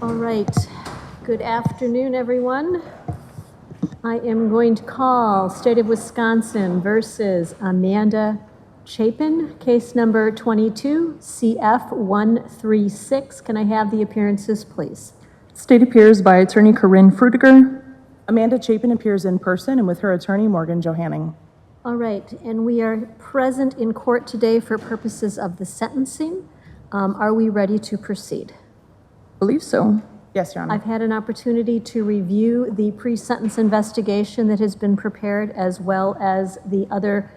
All right. Good afternoon, everyone. I am going to call State of Wisconsin versus Amanda Chapin, case number 22 CF 136. Can I have the appearances, please? State appears by Attorney Corinne Frutiger. Amanda Chapin appears in person and with her attorney, Morgan Johanning. All right, and we are present in court today for purposes of the sentencing. Are we ready to proceed? Believe so. Yes, Your Honor. I've had an opportunity to review the pre-sentence investigation that has been prepared, as well as the other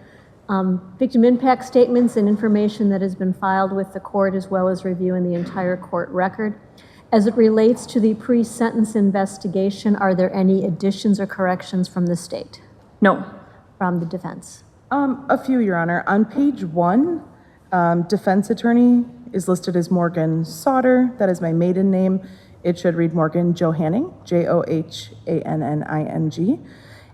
victim impact statements and information that has been filed with the court, as well as reviewing the entire court record. As it relates to the pre-sentence investigation, are there any additions or corrections from the state? No. From the defense? A few, Your Honor. On page 1, defense attorney is listed as Morgan Sauter. That is my maiden name. It should read Morgan Johanning, Johanning.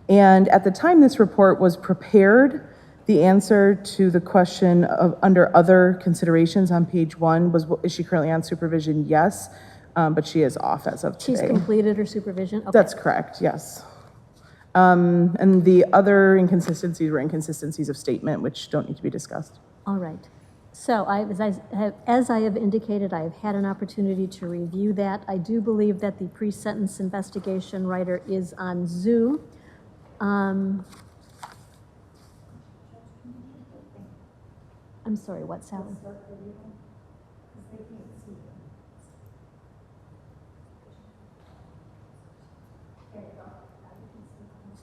And at the time this report was prepared, the answer to the question of under other considerations on page 1 was, is she currently on supervision? Yes, but she is off as of today. She's completed her supervision? Okay. That's correct, yes. And the other inconsistencies were inconsistencies of statement, which don't need to be discussed. All right. So as I have indicated, I have had an opportunity to review that. I do believe that the pre-sentence investigation writer is on Zoom. I'm sorry, what, Sally?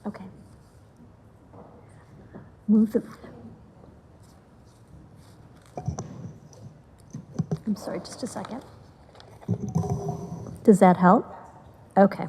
Okay. Move the... I'm sorry, just a second. Does that help? Okay.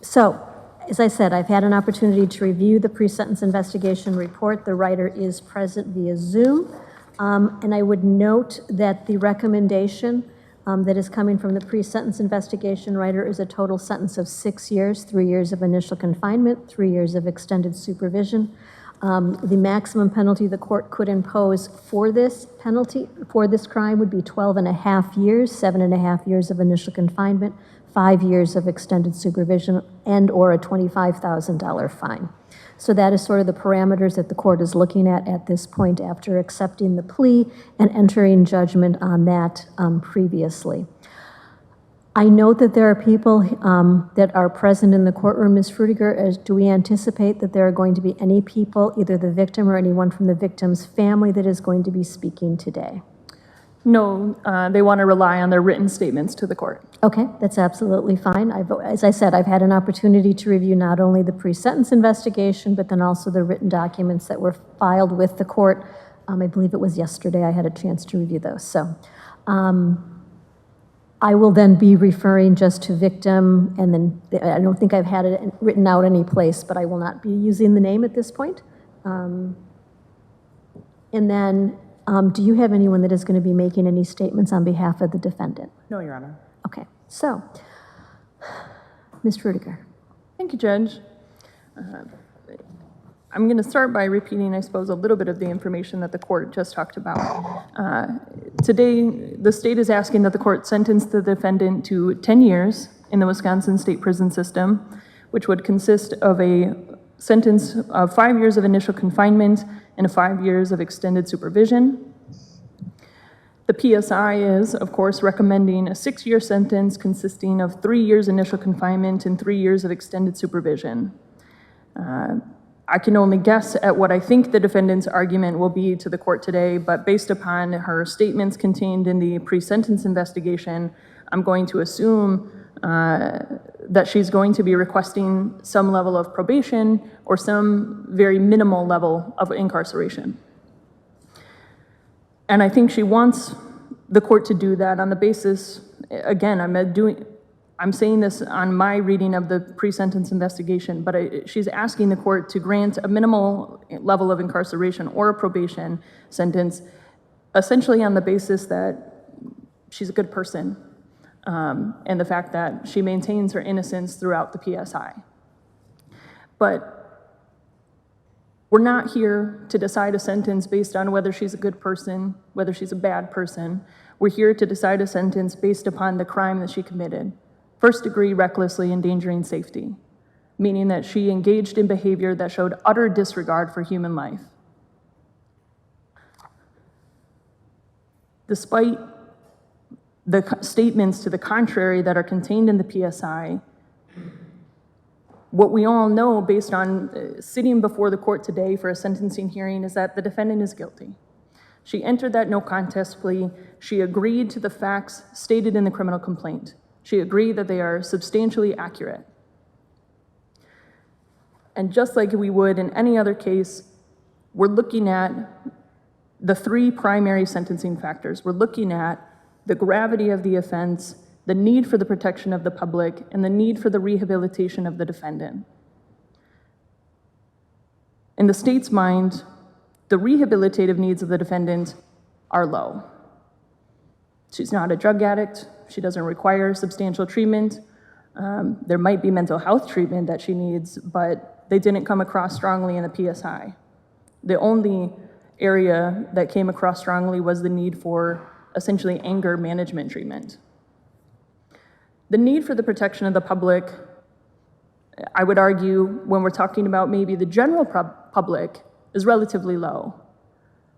So, as I said, I've had an opportunity to review the pre-sentence investigation report. The writer is present via Zoom. And I would note that the recommendation that is coming from the pre-sentence investigation writer is a total sentence of 6 years, 3 years of initial confinement, 3 years of extended supervision. The maximum penalty the court could impose for this crime would be 12.5 years, 7.5 years of initial confinement, 5 years of extended supervision, and or a $25,000 fine. So that is sort of the parameters that the court is looking at this point after accepting the plea and entering judgment on that previously. I note that there are people that are present in the courtroom. Ms. Frutiger, do we anticipate that there are going to be any people, either the victim or anyone from the victim's family, that is going to be speaking today? No, they want to rely on their written statements to the court. Okay, that's absolutely fine. As I said, I've had an opportunity to review not only the pre-sentence investigation, but then also the written documents that were filed with the court. I believe it was yesterday I had a chance to review those. So I will then be referring just to victim, and then I don't think I've had it written out any place, but I will not be using the name at this point. And then, do you have anyone that is going to be making any statements on behalf of the defendant? No, Your Honor. Okay, so, Ms. Frutiger. Thank you, Judge. I'm going to start by repeating, I suppose, a little bit of the information that the court just talked about. Today, the state is asking that the court sentence the defendant to 10 years in the Wisconsin state prison system, which would consist of a sentence of 5 years of initial confinement and 5 years of extended supervision. The PSI is, of course, recommending a 6-year sentence consisting of 3 years initial confinement and 3 years of extended supervision. I can only guess at what I think the defendant's argument will be to the court today, but based upon her statements contained in the pre-sentence investigation, I'm going to assume that she's going to be requesting some level of probation or some very minimal level of incarceration. And I think she wants the court to do that on the basis, again, I'm saying this on my reading of the pre-sentence investigation, but she's asking the court to grant a minimal level of incarceration or a probation sentence, essentially on the basis that she's a good person, and the fact that she maintains her innocence throughout the PSI. But we're not here to decide a sentence based on whether she's a good person, whether she's a bad person. We're here to decide a sentence based upon the crime that she committed, first-degree recklessly endangering safety, meaning that she engaged in behavior that showed utter disregard for human life. Despite the statements to the contrary that are contained in the PSI, what we all know based on sitting before the court today for a sentencing hearing is that the defendant is guilty. She entered that no contest plea. She agreed to the facts stated in the criminal complaint. She agreed that they are substantially accurate. And just like we would in any other case, we're looking at the three primary sentencing factors. We're looking at the gravity of the offense, the need for the protection of the public, and the need for the rehabilitation of the defendant. In the state's mind, the rehabilitative needs of the defendant are low. She's not a drug addict. She doesn't require substantial treatment. There might be mental health treatment that she needs, but they didn't come across strongly in the PSI. The only area that came across strongly was the need for essentially anger management treatment. The need for the protection of the public, I would argue, when we're talking about maybe the general public, is relatively low.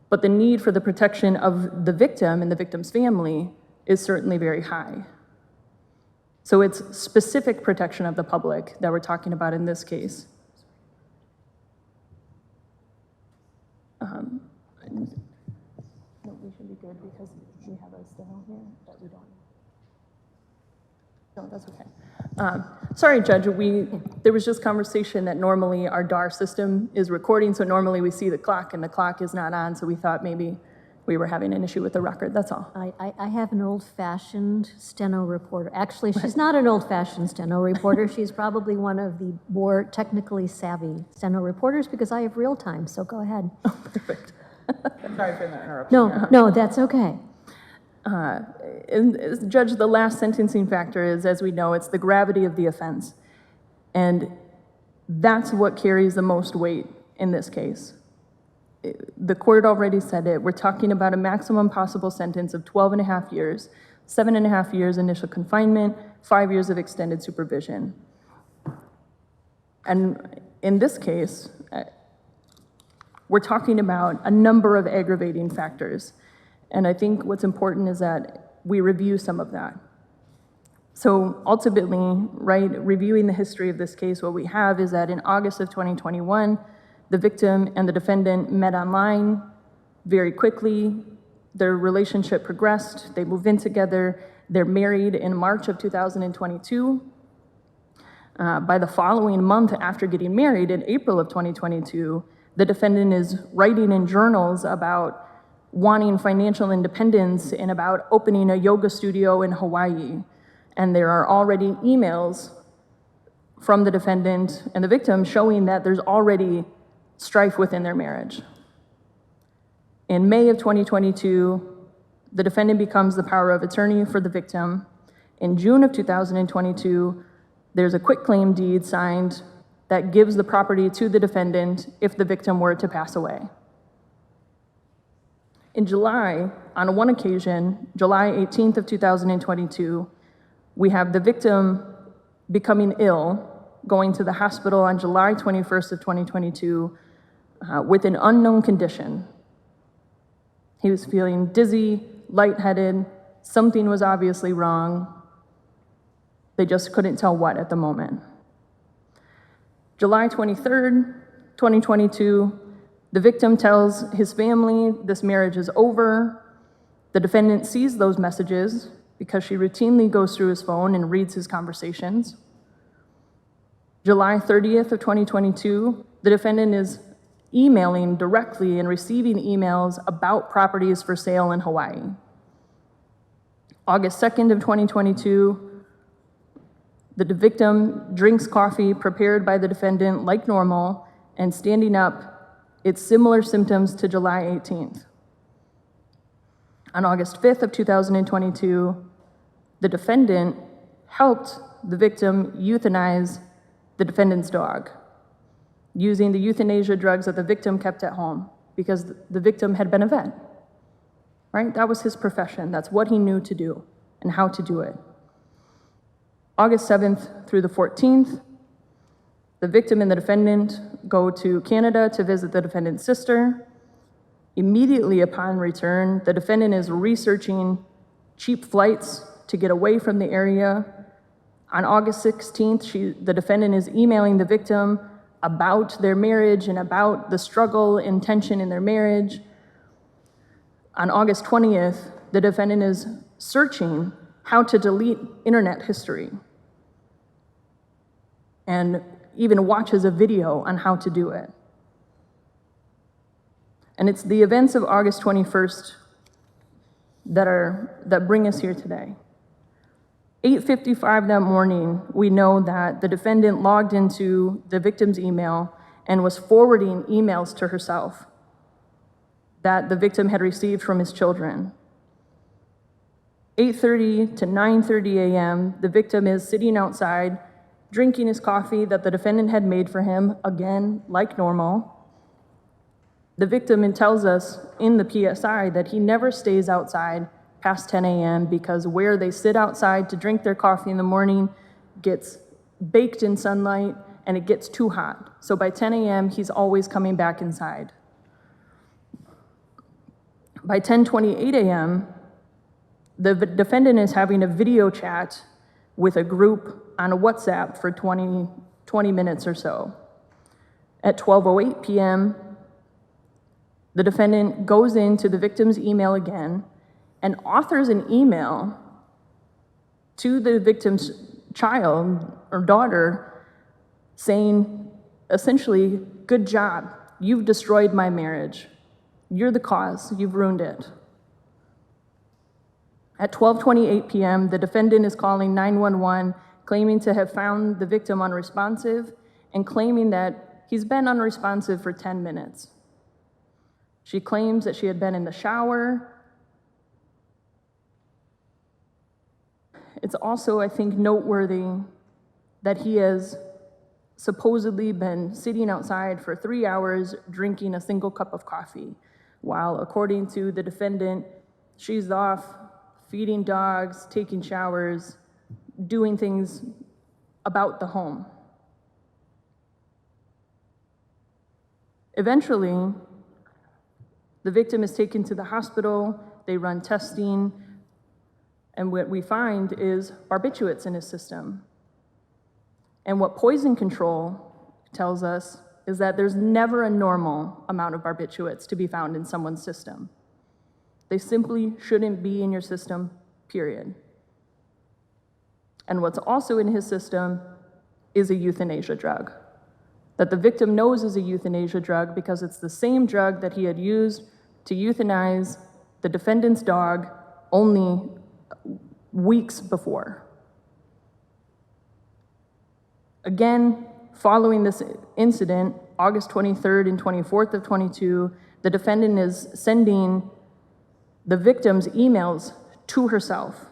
But the need for the protection of the victim and the victim's family is certainly very high. So it's specific protection of the public that we're talking about in this case. No, we should be good because we have a steno here that we don't. No, that's okay. Sorry, Judge, there was just conversation that normally our DAR system is recording, so normally we see the clock and the clock is not on, so we thought maybe we were having an issue with the record, that's all. I have an old-fashioned steno reporter. Actually, she's not an old-fashioned steno reporter. She's probably one of the more technically savvy steno reporters because I have real time, so go ahead. Oh, perfect. Sorry for the interruption. No, that's okay. And Judge, the last sentencing factor is, as we know, it's the gravity of the offense. And that's what carries the most weight in this case. The court already said it. We're talking about a maximum possible sentence of 12.5 years, 7.5 years initial confinement, 5 years of extended supervision. And in this case, we're talking about a number of aggravating factors. And I think what's important is that we review some of that. So ultimately, right, reviewing the history of this case, what we have is that in August of 2021, the victim and the defendant met online very quickly. Their relationship progressed. They moved in together. They're married in March of 2022. By the following month after getting married, in April of 2022, the defendant is writing in journals about wanting financial independence and about opening a yoga studio in Hawaii. And there are already emails from the defendant and the victim showing that there's already strife within their marriage. In May of 2022, the defendant becomes the power of attorney for the victim. In June of 2022, there's a quitclaim deed signed that gives the property to the defendant if the victim were to pass away. In July, on one occasion, July 18th of 2022, we have the victim becoming ill, going to the hospital on July 21st of 2022 with an unknown condition. He was feeling dizzy, lightheaded, something was obviously wrong. They just couldn't tell what at the moment. July 23rd, 2022, the victim tells his family this marriage is over. The defendant sees those messages because she routinely goes through his phone and reads his conversations. July 30th of 2022, the defendant is emailing directly and receiving emails about properties for sale in Hawaii. August 2nd of 2022, the victim drinks coffee prepared by the defendant like normal and standing up. It's similar symptoms to July 18th. On August 5th of 2022, the defendant helped the victim euthanize the defendant's dog using the euthanasia drugs that the victim kept at home because the victim had been a vet, right? That was his profession. That's what he knew to do and how to do it. August 7th through the 14th, the victim and the defendant go to Canada to visit the defendant's sister. Immediately upon return, the defendant is researching cheap flights to get away from the area. On August 16th, the defendant is emailing the victim about their marriage and about the struggle and tension in their marriage. On August 20th, the defendant is searching how to delete internet history and even watches a video on how to do it. And it's the events of August 21st that bring us here today. 8:55 that morning, we know that the defendant logged into the victim's email and was forwarding emails to herself that the victim had received from his children. 8:30 to 9:30 a.m., the victim is sitting outside, drinking his coffee that the defendant had made for him, again, like normal. The victim tells us in the PSI that he never stays outside past 10 a.m. because where they sit outside to drink their coffee in the morning gets baked in sunlight and it gets too hot. So by 10 a.m., he's always coming back inside. By 10:28 a.m., the defendant is having a video chat with a group on a WhatsApp for 20 minutes or so. At 12:08 p.m., the defendant goes into the victim's email again and authors an email to the victim's child or daughter saying, essentially, "Good job, you've destroyed my marriage. You're the cause, you've ruined it." At 12:28 p.m., the defendant is calling 911, claiming to have found the victim unresponsive and claiming that he's been unresponsive for 10 minutes. She claims that she had been in the shower. It's also, I think, noteworthy that he has supposedly been sitting outside for 3 hours drinking a single cup of coffee, while according to the defendant, she's off feeding dogs, taking showers, doing things about the home. Eventually, the victim is taken to the hospital, they run testing, and what we find is barbiturates in his system. And what poison control tells us is that there's never a normal amount of barbiturates to be found in someone's system. They simply shouldn't be in your system, period. And what's also in his system is a euthanasia drug that the victim knows is a euthanasia drug because it's the same drug that he had used to euthanize the defendant's dog only weeks before. Again, following this incident, August 23rd and 24th of 22, the defendant is sending the victim's emails to herself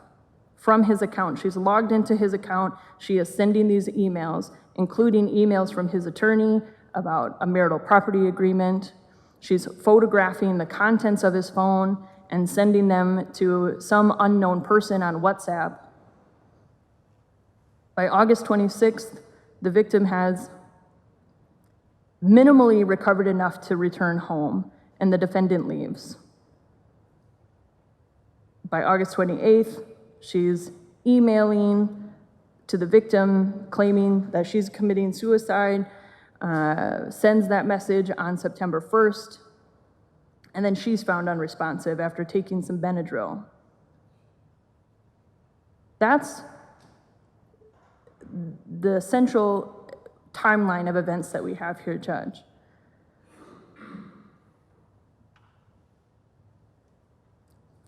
from his account. She's logged into his account. She is sending these emails, including emails from his attorney about a marital property agreement. She's photographing the contents of his phone and sending them to some unknown person on WhatsApp. By August 26th, the victim has minimally recovered enough to return home, and the defendant leaves. By August 28th, she's emailing to the victim, claiming that she's committing suicide, sends that message on September 1st, and then she's found unresponsive after taking some Benadryl. That's the central timeline of events that we have here, Judge.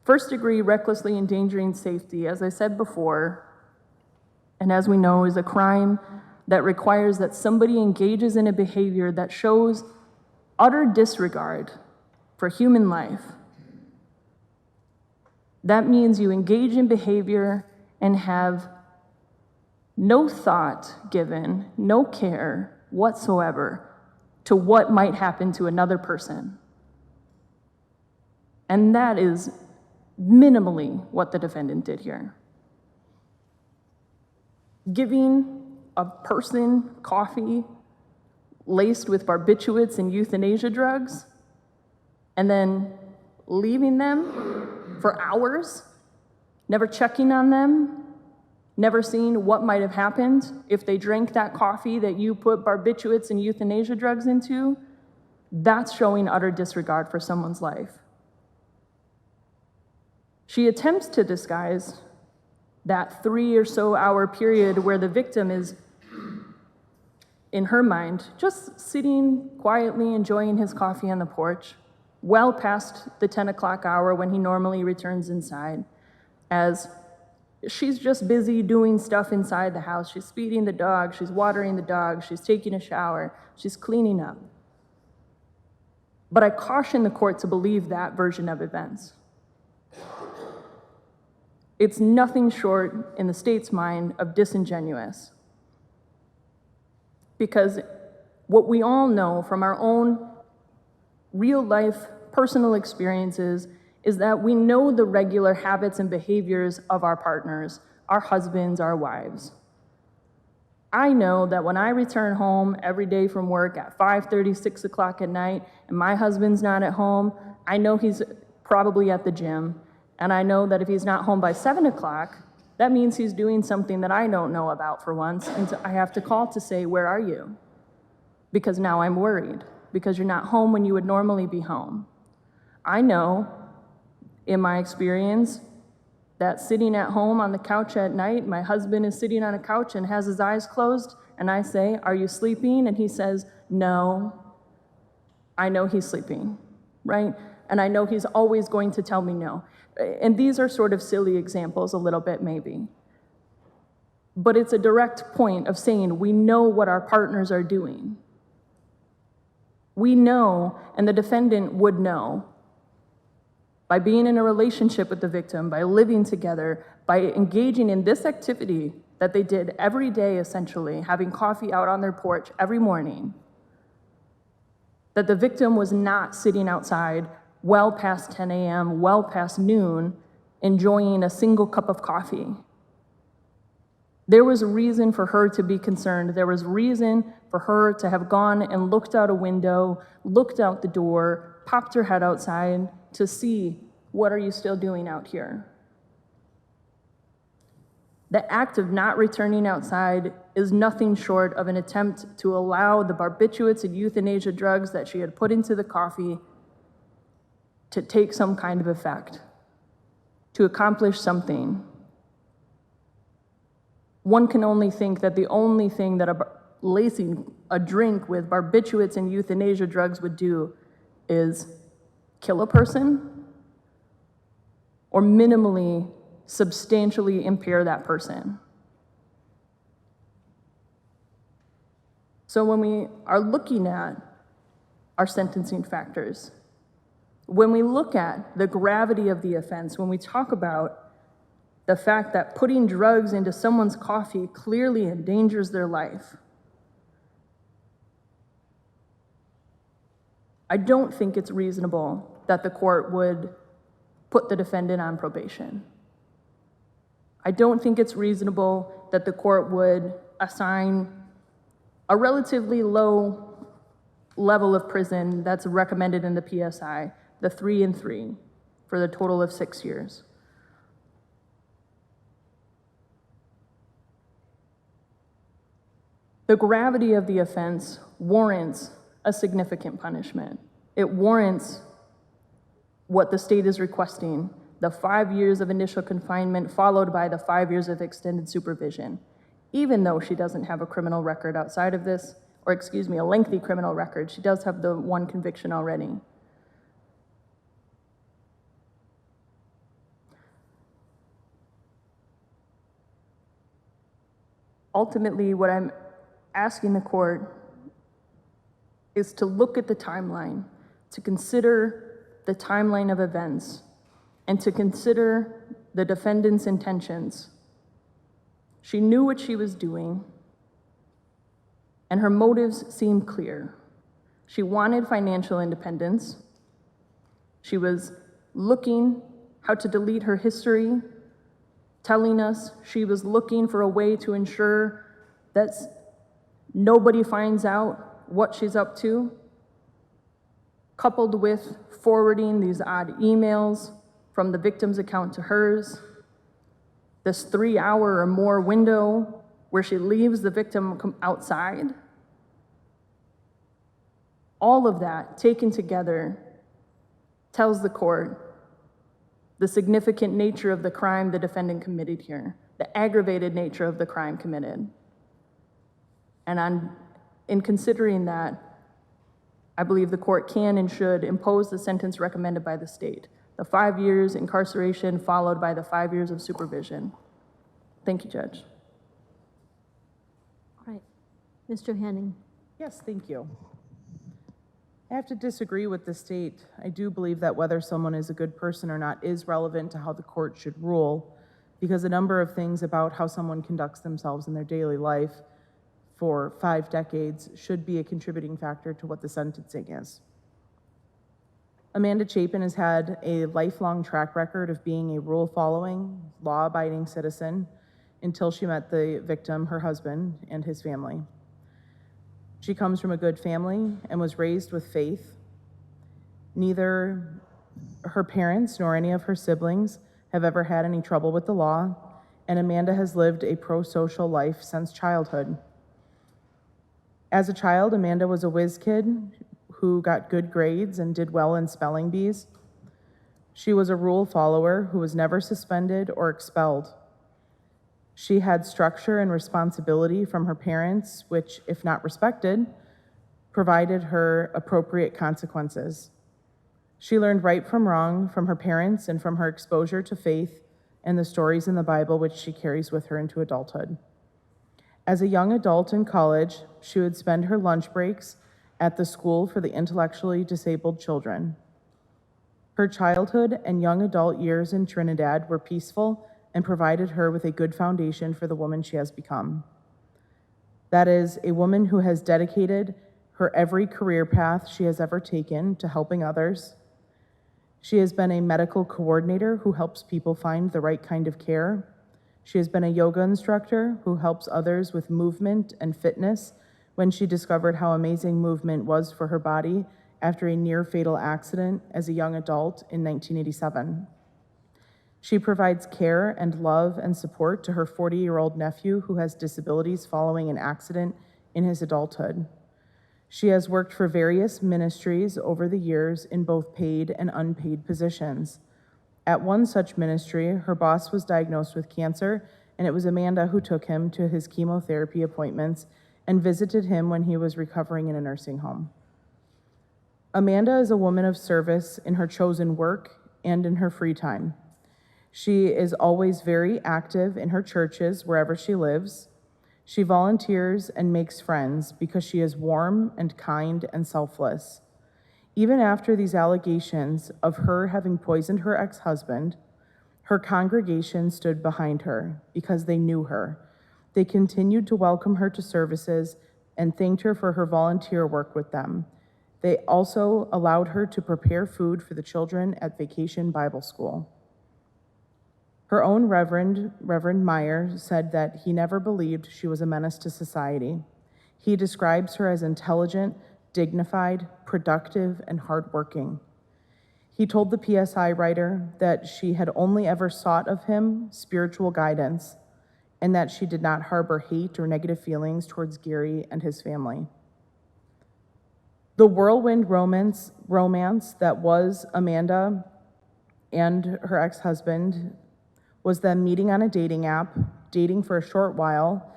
First-degree recklessly endangering safety, as I said before, and as we know, is a crime that requires that somebody engages in a behavior that shows utter disregard for human life. That means you engage in behavior and have no thought given, no care whatsoever to what might happen to another person. And that is minimally what the defendant did here. Giving a person coffee laced with barbiturates and euthanasia drugs, and then leaving them for hours, never checking on them, never seeing what might have happened if they drank that coffee that you put barbiturates and euthanasia drugs into, that's showing utter disregard for someone's life. She attempts to disguise that 3 or so hour period where the victim is, in her mind, just sitting quietly enjoying his coffee on the porch, well past the 10 o'clock hour when he normally returns inside, as she's just busy doing stuff inside the house. She's feeding the dog, she's watering the dog, she's taking a shower, she's cleaning up. But I caution the court to believe that version of events. It's nothing short, in the state's mind, of disingenuous. Because what we all know from our own real-life personal experiences is that we know the regular habits and behaviors of our partners, our husbands, our wives. I know that when I return home every day from work at 5:30, 6 o'clock at night, and my husband's not at home, I know he's probably at the gym. And I know that if he's not home by 7 o'clock, that means he's doing something that I don't know about for once, and so I have to call to say, where are you? Because now I'm worried, because you're not home when you would normally be home. I know, in my experience, that sitting at home on the couch at night, my husband is sitting on a couch and has his eyes closed, and I say, are you sleeping? And he says, no. I know he's sleeping, right? And I know he's always going to tell me no. And these are sort of silly examples a little bit maybe. But it's a direct point of saying we know what our partners are doing. We know, and the defendant would know, by being in a relationship with the victim, by living together, by engaging in this activity that they did every day essentially, having coffee out on their porch every morning, that the victim was not sitting outside well past 10 a.m., well past noon, enjoying a single cup of coffee. There was a reason for her to be concerned. There was reason for her to have gone and looked out a window, looked out the door, popped her head outside to see, what are you still doing out here? The act of not returning outside is nothing short of an attempt to allow the barbiturates and euthanasia drugs that she had put into the coffee to take some kind of effect, to accomplish something. One can only think that the only thing that lacing a drink with barbiturates and euthanasia drugs would do is kill a person or minimally, substantially impair that person. So when we are looking at our sentencing factors, when we look at the gravity of the offense, when we talk about the fact that putting drugs into someone's coffee clearly endangers their life, I don't think it's reasonable that the court would put the defendant on probation. I don't think it's reasonable that the court would assign a relatively low level of prison that's recommended in the PSI, the 3 and 3, for the total of 6 years. The gravity of the offense warrants a significant punishment. It warrants what the state is requesting, the 5 years of initial confinement followed by the 5 years of extended supervision, even though she doesn't have a criminal record outside of this, or excuse me, a lengthy criminal record. She does have the one conviction already. Ultimately, what I'm asking the court is to look at the timeline, to consider the timeline of events, and to consider the defendant's intentions. She knew what she was doing, and her motives seemed clear. She wanted financial independence. She was looking how to delete her history, telling us she was looking for a way to ensure that nobody finds out what she's up to, coupled with forwarding these odd emails from the victim's account to hers, this 3-hour or more window where she leaves the victim outside. All of that taken together tells the court the significant nature of the crime the defendant committed here, the aggravated nature of the crime committed. And in considering that, I believe the court can and should impose the sentence recommended by the state, the 5 years incarceration followed by the 5 years of supervision. Thank you, Judge. All right. Mr. Henning. Yes, thank you. I have to disagree with the state. I do believe that whether someone is a good person or not is relevant to how the court should rule, because a number of things about how someone conducts themselves in their daily life for 5 decades should be a contributing factor to what the sentencing is. Amanda Chapin has had a lifelong track record of being a rule-following, law-abiding citizen until she met the victim, her husband, and his family. She comes from a good family and was raised with faith. Neither her parents nor any of her siblings have ever had any trouble with the law, and Amanda has lived a pro-social life since childhood. As a child, Amanda was a whiz kid who got good grades and did well in spelling bees. She was a rule follower who was never suspended or expelled. She had structure and responsibility from her parents, which, if not respected, provided her appropriate consequences. She learned right from wrong from her parents and from her exposure to faith and the stories in the Bible, which she carries with her into adulthood. As a young adult in college, she would spend her lunch breaks at the school for the intellectually disabled children. Her childhood and young adult years in Trinidad were peaceful and provided her with a good foundation for the woman she has become. That is, a woman who has dedicated her every career path she has ever taken to helping others. She has been a medical coordinator who helps people find the right kind of care. She has been a yoga instructor who helps others with movement and fitness when she discovered how amazing movement was for her body after a near-fatal accident as a young adult in 1987. She provides care and love and support to her 40-year-old nephew who has disabilities following an accident in his adulthood. She has worked for various ministries over the years in both paid and unpaid positions. At one such ministry, her boss was diagnosed with cancer, and it was Amanda who took him to his chemotherapy appointments and visited him when he was recovering in a nursing home. Amanda is a woman of service in her chosen work and in her free time. She is always very active in her churches wherever she lives. She volunteers and makes friends because she is warm and kind and selfless. Even after these allegations of her having poisoned her ex-husband, her congregation stood behind her because they knew her. They continued to welcome her to services and thanked her for her volunteer work with them. They also allowed her to prepare food for the children at Vacation Bible School. Her own Reverend Meyer said that he never believed she was a menace to society. He describes her as intelligent, dignified, productive, and hardworking. He told the PSI writer that she had only ever sought of him spiritual guidance and that she did not harbor hate or negative feelings towards Gary and his family. The whirlwind romance that was Amanda and her ex-husband was them meeting on a dating app, dating for a short while,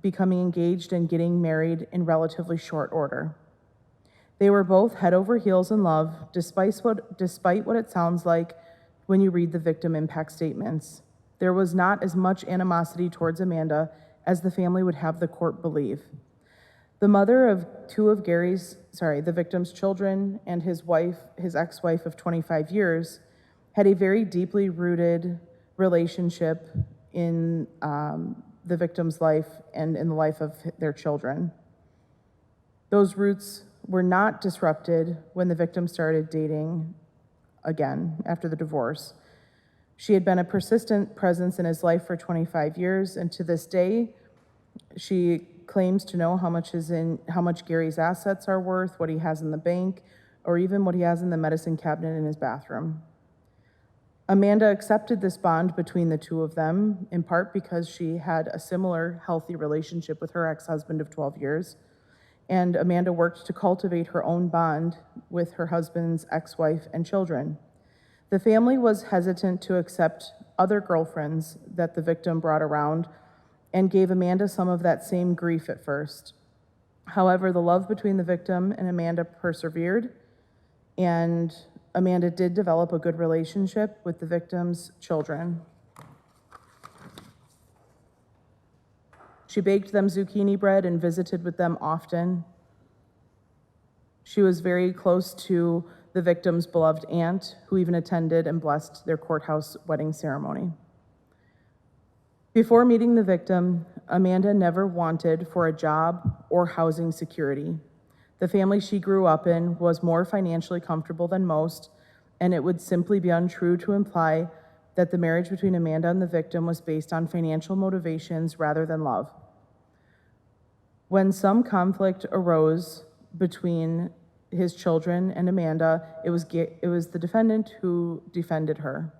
becoming engaged and getting married in relatively short order. They were both head over heels in love, despite what it sounds like when you read the victim impact statements. There was not as much animosity towards Amanda as the family would have the court believe. The mother of the victim's children and his ex-wife of 25 years, had a very deeply rooted relationship in the victim's life and in the life of their children. Those roots were not disrupted when the victim started dating again after the divorce. She had been a persistent presence in his life for 25 years, and to this day, she claims to know how much Gary's assets are worth, what he has in the bank, or even what he has in the medicine cabinet in his bathroom. Amanda accepted this bond between the two of them, in part because she had a similar healthy relationship with her ex-husband of 12 years, and Amanda worked to cultivate her own bond with her husband's ex-wife and children. The family was hesitant to accept other girlfriends that the victim brought around and gave Amanda some of that same grief at first. However, the love between the victim and Amanda persevered, and Amanda did develop a good relationship with the victim's children. She baked them zucchini bread and visited with them often. She was very close to the victim's beloved aunt, who even attended and blessed their courthouse wedding ceremony. Before meeting the victim, Amanda never wanted for a job or housing security. The family she grew up in was more financially comfortable than most, and it would simply be untrue to imply that the marriage between Amanda and the victim was based on financial motivations rather than love. When some conflict arose between his children and Amanda, it was the defendant who defended her.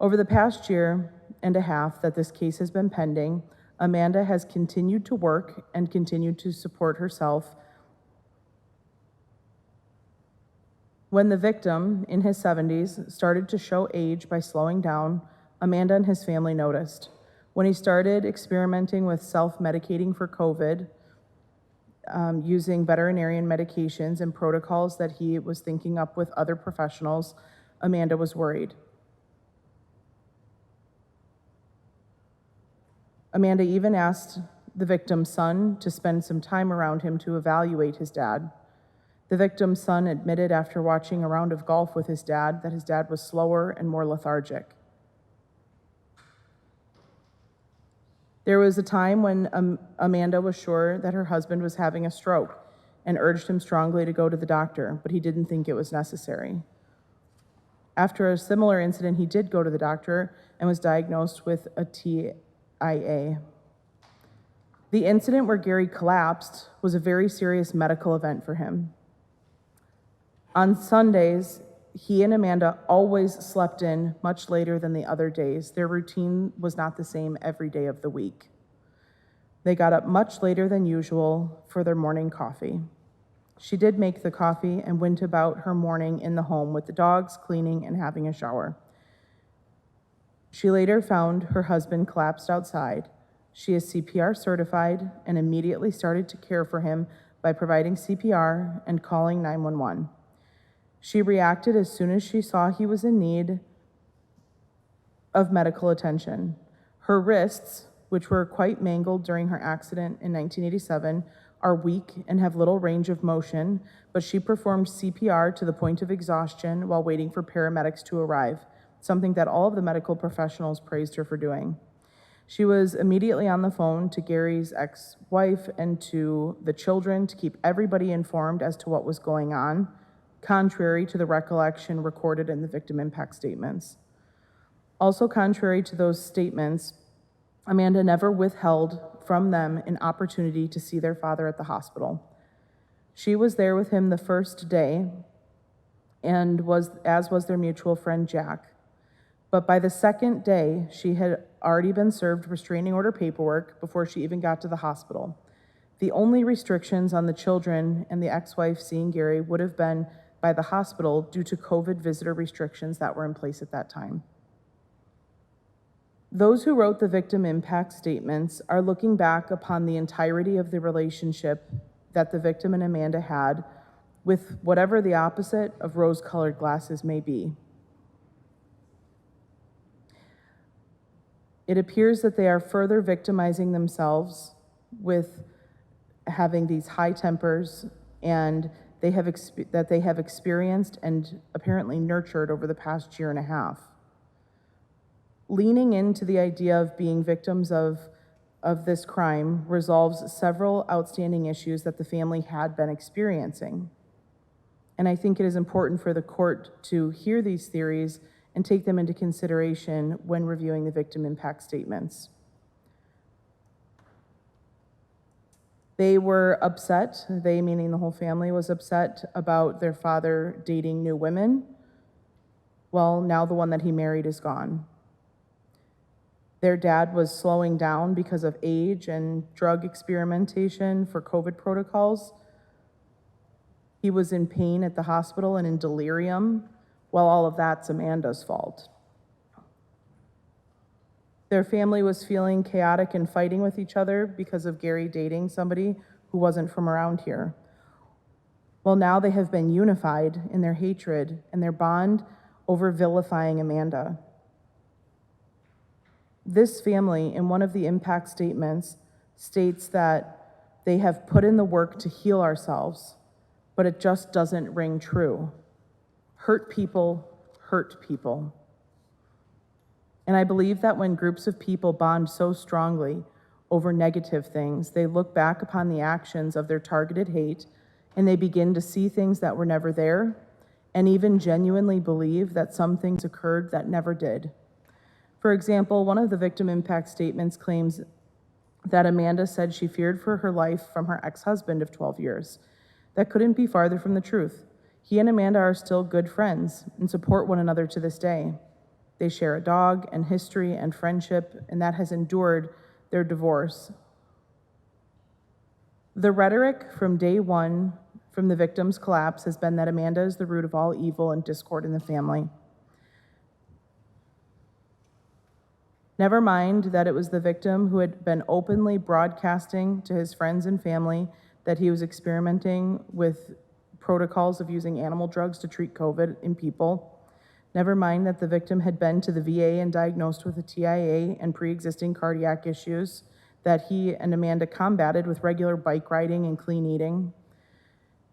Over the past year and a half that this case has been pending, Amanda has continued to work and continued to support herself. When the victim, in his 70s, started to show age by slowing down, Amanda and his family noticed. When he started experimenting with self-medicating for COVID, using veterinarian medications and protocols that he was thinking up with other professionals, Amanda was worried. Amanda even asked the victim's son to spend some time around him to evaluate his dad. The victim's son admitted after watching a round of golf with his dad that his dad was slower and more lethargic. There was a time when Amanda was sure that her husband was having a stroke and urged him strongly to go to the doctor, but he didn't think it was necessary. After a similar incident, he did go to the doctor and was diagnosed with a TIA. The incident where Gary collapsed was a very serious medical event for him. On Sundays, he and Amanda always slept in much later than the other days. Their routine was not the same every day of the week. They got up much later than usual for their morning coffee. She did make the coffee and went about her morning in the home with the dogs, cleaning, and having a shower. She later found her husband collapsed outside. She is CPR certified and immediately started to care for him by providing CPR and calling 911. She reacted as soon as she saw he was in need of medical attention. Her wrists, which were quite mangled during her accident in 1987, are weak and have little range of motion, but she performed CPR to the point of exhaustion while waiting for paramedics to arrive, something that all of the medical professionals praised her for doing. She was immediately on the phone to Gary's ex-wife and to the children to keep everybody informed as to what was going on, contrary to the recollection recorded in the victim impact statements. Also contrary to those statements, Amanda never withheld from them an opportunity to see their father at the hospital. She was there with him the first day, and as was their mutual friend Jack. But by the second day, she had already been served restraining order paperwork before she even got to the hospital. The only restrictions on the children and the ex-wife seeing Gary would have been by the hospital due to COVID visitor restrictions that were in place at that time. Those who wrote the victim impact statements are looking back upon the entirety of the relationship that the victim and Amanda had with whatever the opposite of rose-colored glasses may be. It appears that they are further victimizing themselves with having these high tempers and they have experienced and apparently nurtured over the past year and a half. Leaning into the idea of being victims of this crime resolves several outstanding issues that the family had been experiencing. And I think it is important for the court to hear these theories and take them into consideration when reviewing the victim impact statements. They were upset, they meaning the whole family was upset about their father dating new women. Well, now the one that he married is gone. Their dad was slowing down because of age and drug experimentation for COVID protocols. He was in pain at the hospital and in delirium. Well, all of that's Amanda's fault. Their family was feeling chaotic and fighting with each other because of Gary dating somebody who wasn't from around here. Well, now they have been unified in their hatred and their bond over vilifying Amanda. This family, in one of the impact statements, states that they have put in the work to heal ourselves, but it just doesn't ring true. Hurt people hurt people. And I believe that when groups of people bond so strongly over negative things, they look back upon the actions of their targeted hate and they begin to see things that were never there and even genuinely believe that some things occurred that never did. For example, one of the victim impact statements claims that Amanda said she feared for her life from her ex-husband of 12 years. That couldn't be farther from the truth. He and Amanda are still good friends and support one another to this day. They share a dog and history and friendship, and that has endured their divorce. The rhetoric from day one, from the victim's collapse, has been that Amanda is the root of all evil and discord in the family. Never mind that it was the victim who had been openly broadcasting to his friends and family that he was experimenting with protocols of using animal drugs to treat COVID in people. Never mind that the victim had been to the VA and diagnosed with a TIA and pre-existing cardiac issues that he and Amanda combated with regular bike riding and clean eating.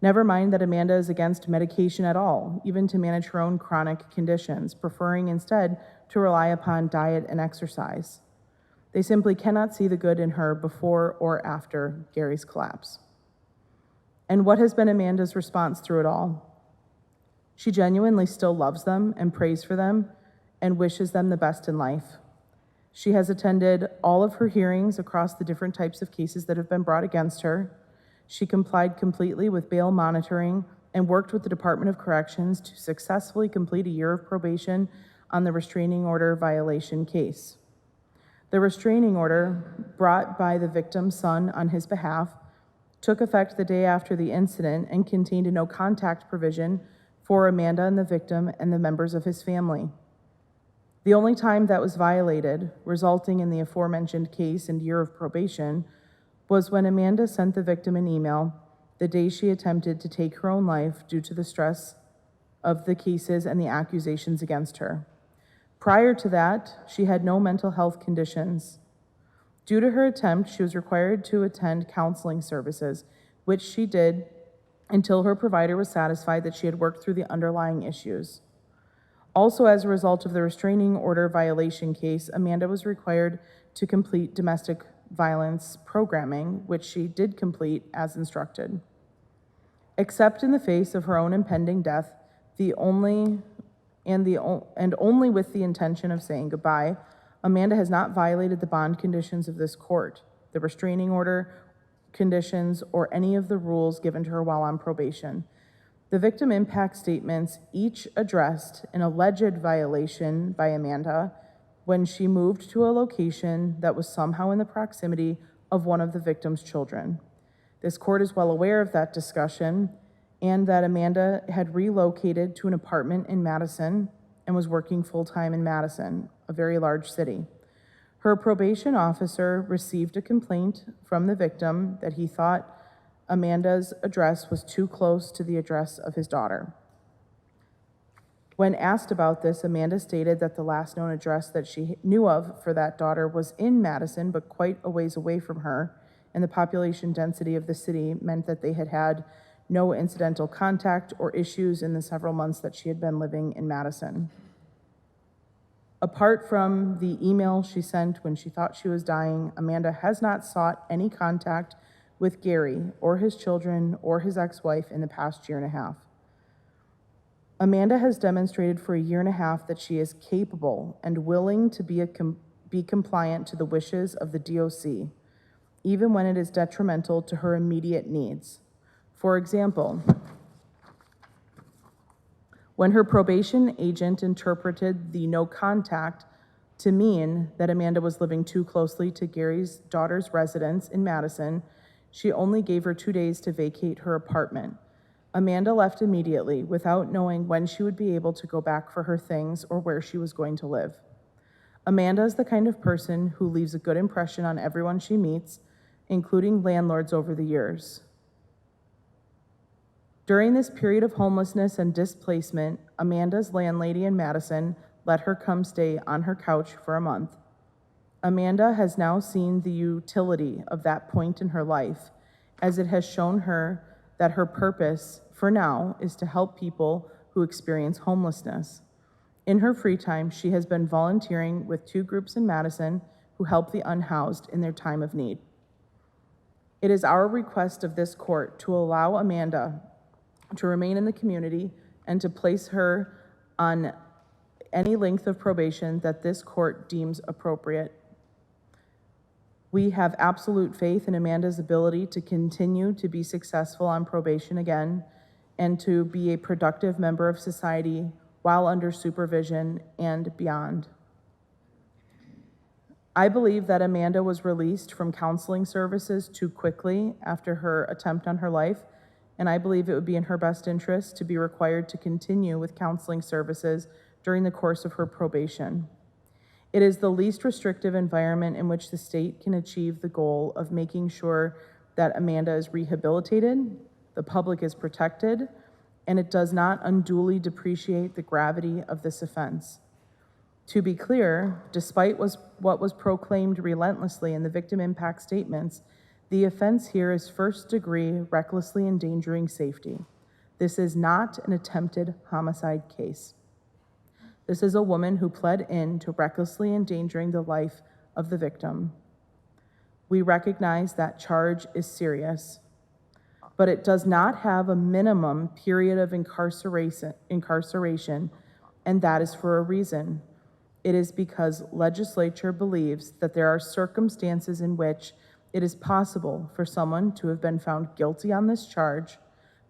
Never mind that Amanda is against medication at all, even to manage her own chronic conditions, preferring instead to rely upon diet and exercise. They simply cannot see the good in her before or after Gary's collapse. And what has been Amanda's response through it all? She genuinely still loves them and prays for them and wishes them the best in life. She has attended all of her hearings across the different types of cases that have been brought against her. She complied completely with bail monitoring and worked with the Department of Corrections to successfully complete a year of probation on the restraining order violation case. The restraining order, brought by the victim's son on his behalf, took effect the day after the incident and contained a no contact provision for Amanda and the victim and the members of his family. The only time that was violated, resulting in the aforementioned case and year of probation, was when Amanda sent the victim an email the day she attempted to take her own life due to the stress of the cases and the accusations against her. Prior to that, she had no mental health conditions. Due to her attempt, she was required to attend counseling services, which she did until her provider was satisfied that she had worked through the underlying issues. Also, as a result of the restraining order violation case, Amanda was required to complete domestic violence programming, which she did complete as instructed. Except in the face of her own impending death, only with the intention of saying goodbye, Amanda has not violated the bond conditions of this court, the restraining order conditions, or any of the rules given to her while on probation. The victim impact statements each addressed an alleged violation by Amanda when she moved to a location that was somehow in the proximity of one of the victim's children. This court is well aware of that discussion and that Amanda had relocated to an apartment in Madison and was working full-time in Madison, a very large city. Her probation officer received a complaint from the victim that he thought Amanda's address was too close to the address of his daughter. When asked about this, Amanda stated that the last known address that she knew of for that daughter was in Madison, but quite a ways away from her, and the population density of the city meant that they had had no incidental contact or issues in the several months that she had been living in Madison. Apart from the email she sent when she thought she was dying, Amanda has not sought any contact with Gary or his children or his ex-wife in the past year and a half. Amanda has demonstrated for a year and a half that she is capable and willing to be compliant to the wishes of the DOC, even when it is detrimental to her immediate needs. For example, when her probation agent interpreted the no contact to mean that Amanda was living too closely to Gary's daughter's residence in Madison, she only gave her 2 days to vacate her apartment. Amanda left immediately without knowing when she would be able to go back for her things or where she was going to live. Amanda is the kind of person who leaves a good impression on everyone she meets, including landlords over the years. During this period of homelessness and displacement, Amanda's landlady in Madison let her come stay on her couch for a month. Amanda has now seen the utility of that point in her life, as it has shown her that her purpose, for now, is to help people who experience homelessness. In her free time, she has been volunteering with 2 groups in Madison who help the unhoused in their time of need. It is our request of this court to allow Amanda to remain in the community and to place her on any length of probation that this court deems appropriate. We have absolute faith in Amanda's ability to continue to be successful on probation again and to be a productive member of society while under supervision and beyond. I believe that Amanda was released from counseling services too quickly after her attempt on her life, and I believe it would be in her best interest to be required to continue with counseling services during the course of her probation. It is the least restrictive environment in which the state can achieve the goal of making sure that Amanda is rehabilitated, the public is protected, and it does not unduly depreciate the gravity of this offense. To be clear, despite what was proclaimed relentlessly in the victim impact statements, the offense here is first-degree recklessly endangering safety. This is not an attempted homicide case. This is a woman who pled in to recklessly endangering the life of the victim. We recognize that charge is serious, but it does not have a minimum period of incarceration, and that is for a reason. It is because legislature believes that there are circumstances in which it is possible for someone to have been found guilty on this charge,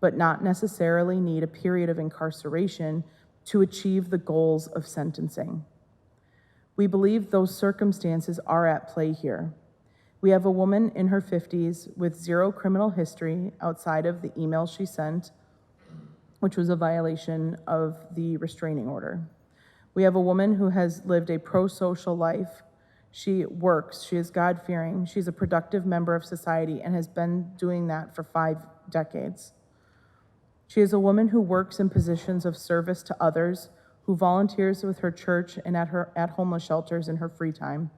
but not necessarily need a period of incarceration to achieve the goals of sentencing. We believe those circumstances are at play here. We have a woman in her 50s with 0 criminal history outside of the email she sent, which was a violation of the restraining order. We have a woman who has lived a pro-social life. She works, she is God-fearing, she's a productive member of society and has been doing that for 5 decades. She is a woman who works in positions of service to others, who volunteers with her church and at homeless shelters in her free time.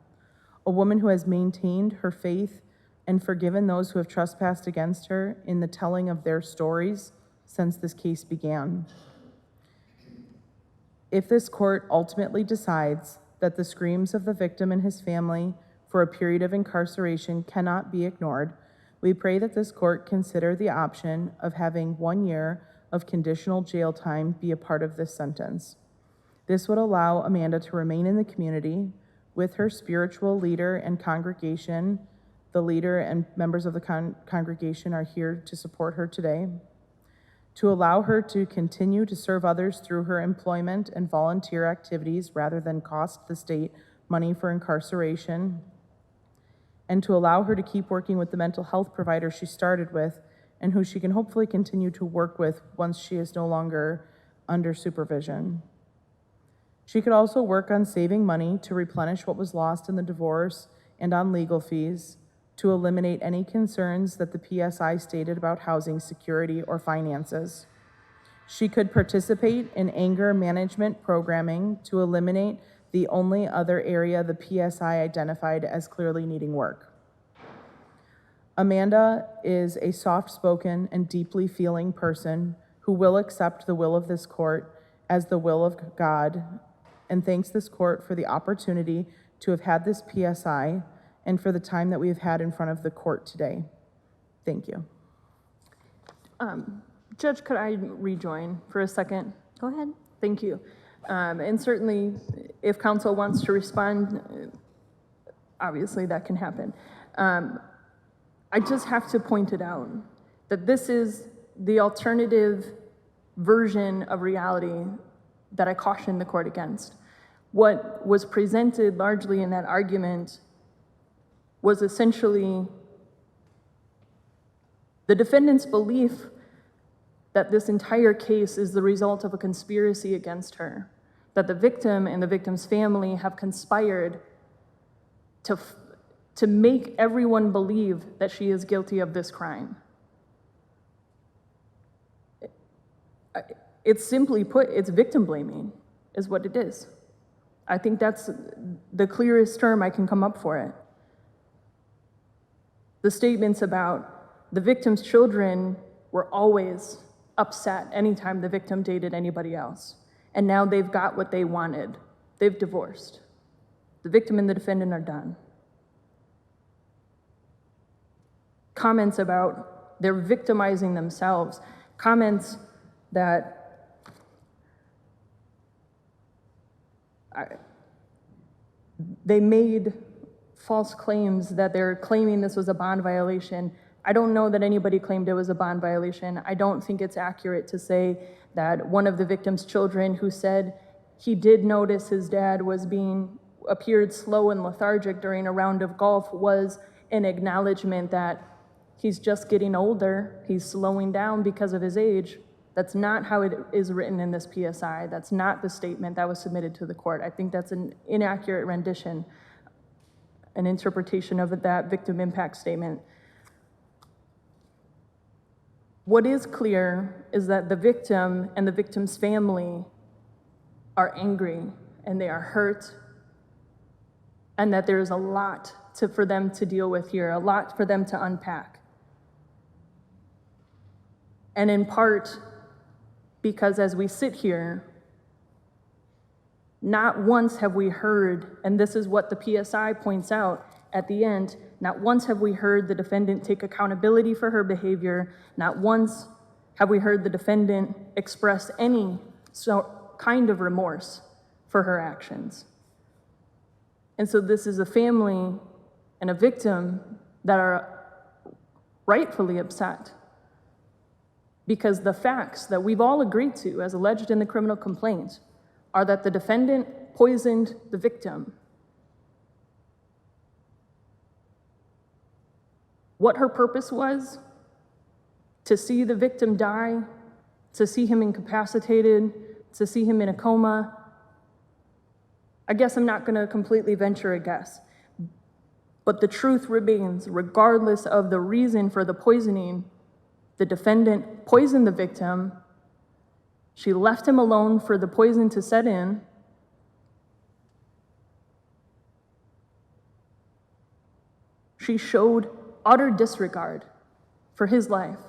A woman who has maintained her faith and forgiven those who have trespassed against her in the telling of their stories since this case began. If this court ultimately decides that the screams of the victim and his family for a period of incarceration cannot be ignored, we pray that this court consider the option of having 1 year of conditional jail time be a part of this sentence. This would allow Amanda to remain in the community with her spiritual leader and congregation. The leader and members of the congregation are here to support her today. To allow her to continue to serve others through her employment and volunteer activities rather than cost the state money for incarceration, and to allow her to keep working with the mental health provider she started with and who she can hopefully continue to work with once she is no longer under supervision. She could also work on saving money to replenish what was lost in the divorce and on legal fees, to eliminate any concerns that the PSI stated about housing security or finances. She could participate in anger management programming to eliminate the only other area the PSI identified as clearly needing work. Amanda is a soft-spoken and deeply feeling person who will accept the will of this court as the will of God, and thanks this court for the opportunity to have had this PSI and for the time that we have had in front of the court today. Thank you. Judge, could I rejoin for a second? Go ahead. Thank you. And certainly, if council wants to respond, obviously that can happen. I just have to point it out that this is the alternative version of reality that I caution the court against. What was presented largely in that argument was essentially the defendant's belief that this entire case is the result of a conspiracy against her, that the victim and the victim's family have conspired to make everyone believe that she is guilty of this crime. It's simply put, it's victim blaming, is what it is. I think that's the clearest term I can come up for it. The statements about the victim's children were always upset anytime the victim dated anybody else. And now they've got what they wanted. They've divorced. The victim and the defendant are done. Comments about they're victimizing themselves. Comments that they made false claims that they're claiming this was a bond violation. I don't know that anybody claimed it was a bond violation. I don't think it's accurate to say that one of the victim's children who said he did notice his dad appeared slow and lethargic during a round of golf was an acknowledgement that he's just getting older, he's slowing down because of his age. That's not how it is written in this PSI. That's not the statement that was submitted to the court. I think that's an inaccurate rendition, an interpretation of that victim impact statement. What is clear is that the victim and the victim's family are angry and they are hurt, and that there's a lot for them to deal with here, a lot for them to unpack. And in part, because as we sit here, not once have we heard, and this is what the PSI points out at the end, not once have we heard the defendant take accountability for her behavior, not once have we heard the defendant express any kind of remorse for her actions. And so this is a family and a victim that are rightfully upset, because the facts that we've all agreed to, as alleged in the criminal complaint, are that the defendant poisoned the victim. What her purpose was, to see the victim die, to see him incapacitated, to see him in a coma. I guess I'm not going to completely venture a guess, but the truth remains, regardless of the reason for the poisoning, the defendant poisoned the victim. She left him alone for the poison to set in. She showed utter disregard for his life.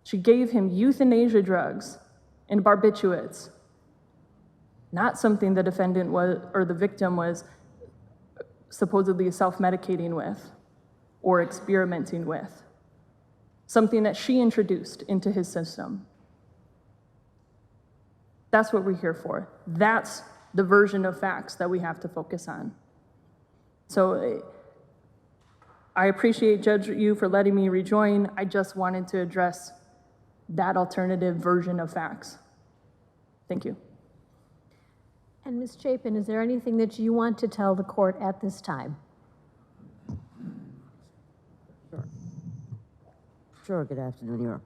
She gave him euthanasia drugs and barbiturates, not something the defendant was, or the victim was supposedly self-medicating with or experimenting with. Something that she introduced into his system. That's what we're here for. That's the version of facts that we have to focus on. So I appreciate Judge Yu for letting me rejoin. I just wanted to address that alternative version of facts. Thank you. And Ms. Chapin, is there anything that you want to tell the court at this time? Sure, good afternoon, Your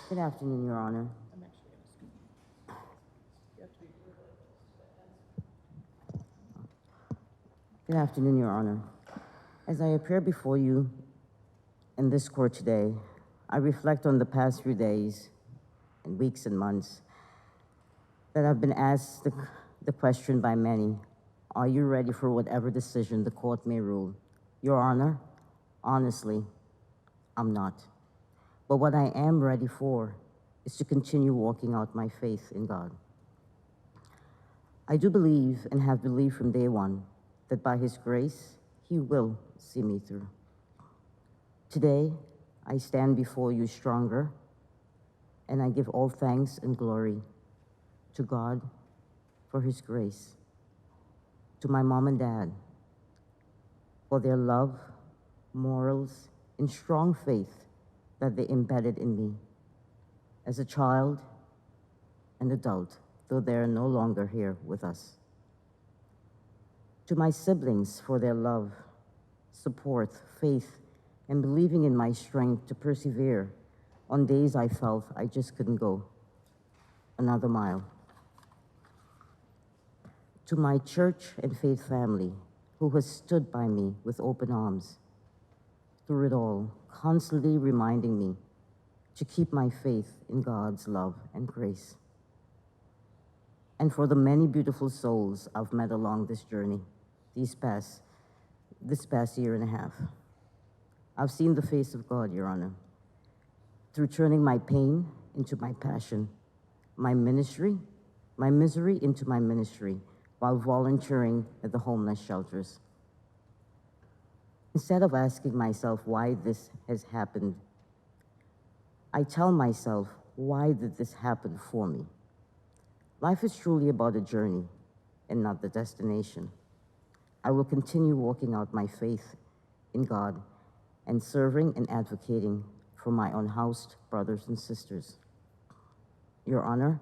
Good afternoon, Your Honor. Good afternoon, Your Honor. As I appear before you in this court today, I reflect on the past few days and weeks and months that I've been asked the question by many, are you ready for whatever decision the court may rule? Your Honor, honestly, I'm not. But what I am ready for is to continue walking out my faith in God. I do believe and have believed from day one that by His grace, He will see me through. Today, I stand before you stronger, and I give all thanks and glory to God for his grace, to my mom and dad for their love, morals, and strong faith that they embedded in me as a child and adult, though they are no longer here with us. To my siblings for their love, support, faith, and believing in my strength to persevere on days I felt I just couldn't go another mile. To my church and faith family, who has stood by me with open arms through it all, constantly reminding me to keep my faith in God's love and grace. And for the many beautiful souls I've met along this journey, this past year and a half. I've seen the face of God, Your Honor, through turning my pain into my passion, my misery into my ministry, while volunteering at the homeless shelters. Instead of asking myself why this has happened, I tell myself, why did this happen for me? Life is truly about a journey and not the destination. I will continue walking out my faith in God and serving and advocating for my unhoused brothers and sisters. Your Honor,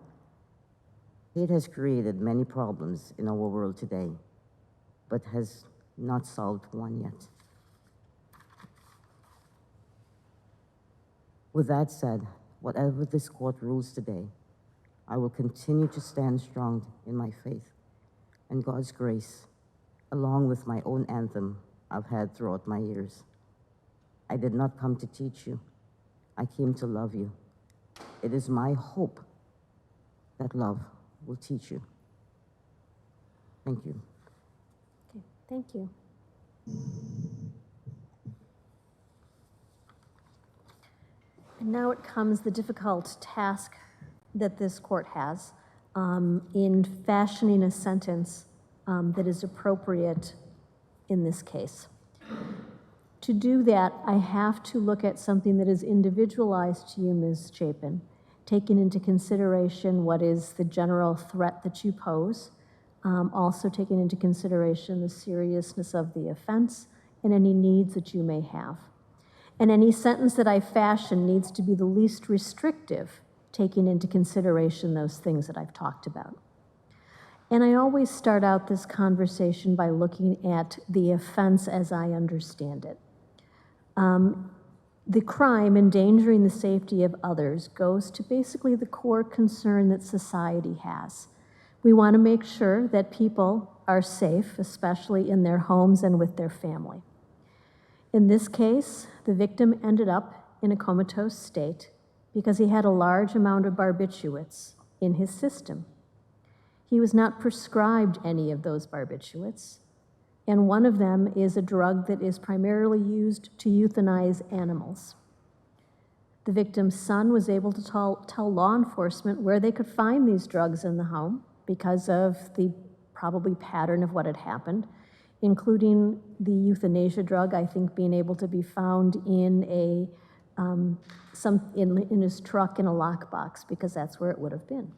hate has created many problems in our world today, but has not solved one yet. With that said, whatever this court rules today, I will continue to stand strong in my faith and God's grace, along with my own anthem I've had throughout my years. I did not come to teach you. I came to love you. It is my hope that love will teach you. Thank you. Okay, thank you. And now it comes the difficult task that this court has in fashioning a sentence that is appropriate in this case. To do that, I have to look at something that is individualized to you, Ms. Chapin, taking into consideration what is the general threat that you pose, also taking into consideration the seriousness of the offense and any needs that you may have. And any sentence that I fashion needs to be the least restrictive, taking into consideration those things that I've talked about. And I always start out this conversation by looking at the offense as I understand it. The crime, endangering the safety of others, goes to basically the core concern that society has. We want to make sure that people are safe, especially in their homes and with their family. In this case, the victim ended up in a comatose state because he had a large amount of barbiturates in his system. He was not prescribed any of those barbiturates, and one of them is a drug that is primarily used to euthanize animals. The victim's son was able to tell law enforcement where they could find these drugs in the home because of the probably pattern of what had happened, including the euthanasia drug, I think, being able to be found in in his truck in a lockbox, because that's where it would have been.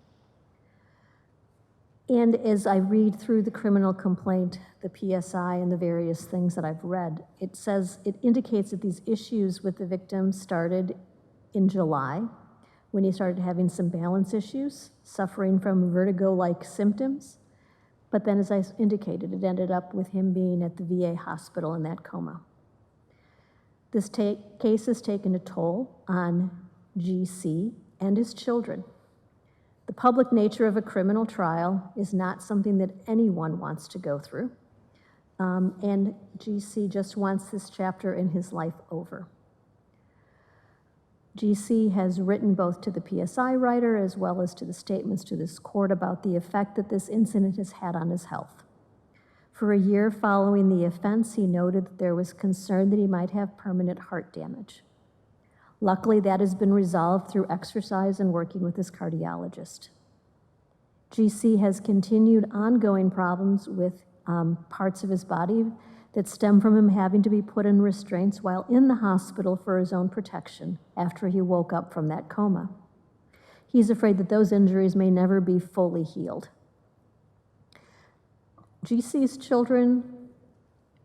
And as I read through the criminal complaint, the PSI, and the various things that I've read, it indicates that these issues with the victim started in July, when he started having some balance issues, suffering from vertigo-like symptoms. But then, as I indicated, it ended up with him being at the VA hospital in that coma. This case has taken a toll on GC and his children. The public nature of a criminal trial is not something that anyone wants to go through. And GC just wants this chapter in his life over. GC has written both to the PSI writer as well as to the statements to this court about the effect that this incident has had on his health. For a year following the offense, he noted that there was concern that he might have permanent heart damage. Luckily, that has been resolved through exercise and working with his cardiologist. GC has continued ongoing problems with parts of his body that stem from him having to be put in restraints while in the hospital for his own protection after he woke up from that coma. He's afraid that those injuries may never be fully healed. GC's children,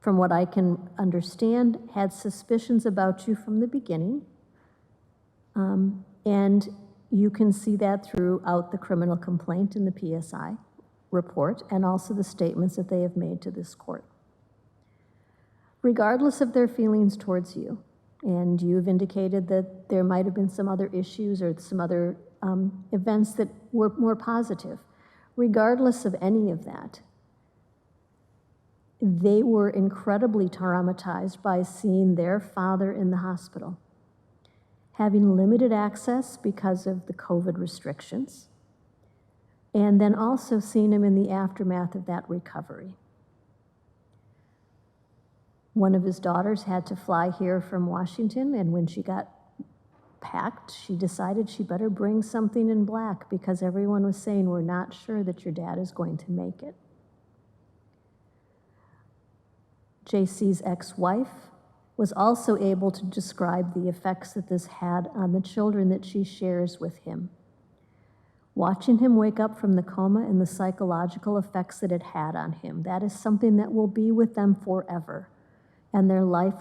from what I can understand, had suspicions about you from the beginning. And you can see that throughout the criminal complaint in the PSI report and also the statements that they have made to this court. Regardless of their feelings towards you, and you've indicated that there might have been some other issues or some other events that were more positive, regardless of any of that, they were incredibly traumatized by seeing their father in the hospital, having limited access because of the COVID restrictions, and then also seeing him in the aftermath of that recovery. One of his daughters had to fly here from Washington, and when she got packed, she decided she better bring something in black because everyone was saying, we're not sure that your dad is going to make it. JC's ex-wife was also able to describe the effects that this had on the children that she shares with him. Watching him wake up from the coma and the psychological effects that it had on him, that is something that will be with them forever. And their life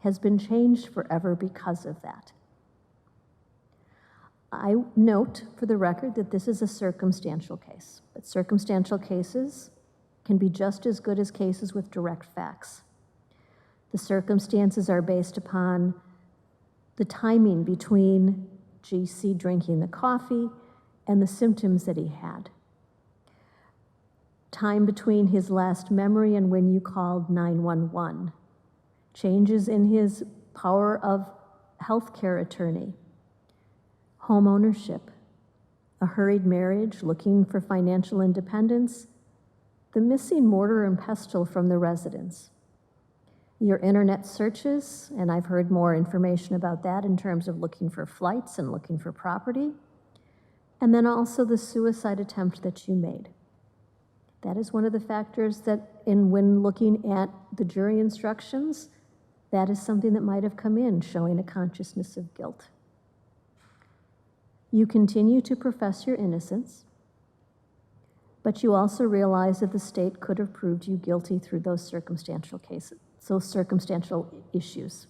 has been changed forever because of that. I note for the record that this is a circumstantial case, but circumstantial cases can be just as good as cases with direct facts. The circumstances are based upon the timing between GC drinking the coffee and the symptoms that he had. Time between his last memory and when you called 911. Changes in his power of healthcare attorney, home ownership, a hurried marriage, looking for financial independence, the missing mortar and pestle from the residence, your internet searches, and I've heard more information about that in terms of looking for flights and looking for property, and then also the suicide attempt that you made. That is one of the factors that, when looking at the jury instructions, that is something that might have come in, showing a consciousness of guilt. You continue to profess your innocence, but you also realize that the state could have proved you guilty through those circumstantial cases, those circumstantial issues.